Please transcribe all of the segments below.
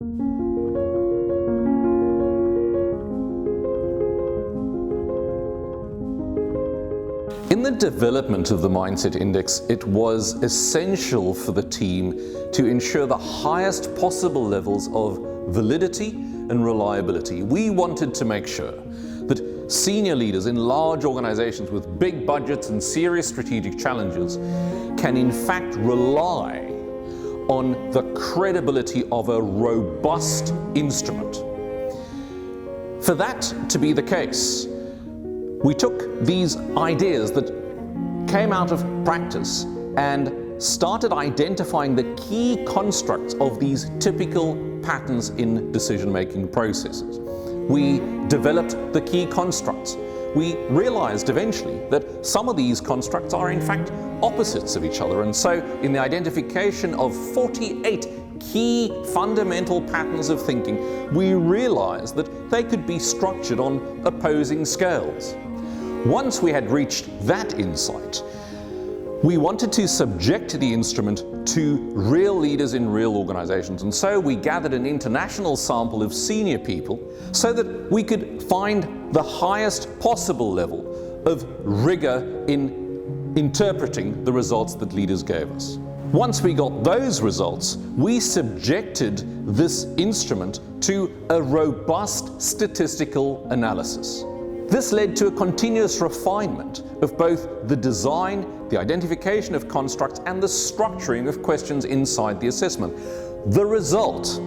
In the development of the Mindset Index, it was essential for the team to ensure the highest possible levels of validity and reliability. We wanted to make sure that senior leaders in large organizations with big budgets and serious strategic challenges can in fact rely on the credibility of a robust instrument. For that to be the case, we took these ideas that came out of practice and started identifying the key constructs of these typical patterns in decision-making processes. We developed the key constructs. We realized eventually that some of these constructs are in fact opposites of each other, and so in the identification of 48 key fundamental patterns of thinking, we realized that they could be structured on opposing scales. Once we had reached that insight, we wanted to subject the instrument to real leaders in real organizations, and so we gathered an international sample of senior people so that we could find the highest possible level of rigor in interpreting the results that leaders gave us. Once we got those results, we subjected this instrument to a robust statistical analysis. This led to a continuous refinement of both the design, the identification of constructs, and the structuring of questions inside the assessment. The result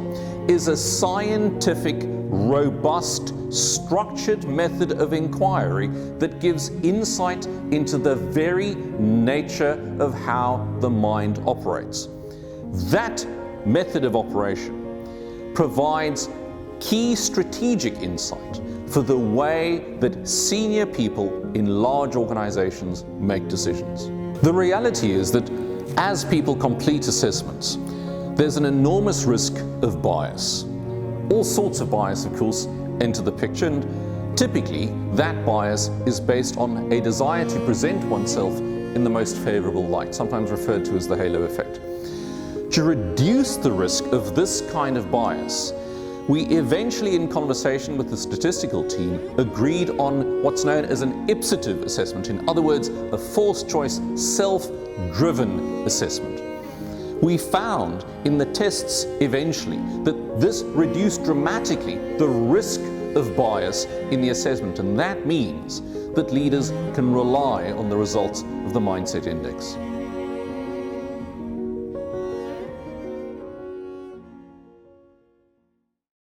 is a scientific, robust, structured method of inquiry that gives insight into the very nature of how the mind operates. That method of operation provides key strategic insight for the way that senior people in large organizations make decisions. The reality is that as people complete assessments, there's an enormous risk of bias. All sorts of bias, of course, enter the picture, and typically that bias is based on a desire to present oneself in the most favorable light, sometimes referred to as the halo effect. To reduce the risk of this kind of bias, we eventually, in conversation with the statistical team, agreed on what's known as an ipsative assessment. In other words, a forced choice, self-driven assessment. We found in the tests eventually that this reduced dramatically the risk of bias in the assessment, and that means that leaders can rely on the results of the Mindset Index.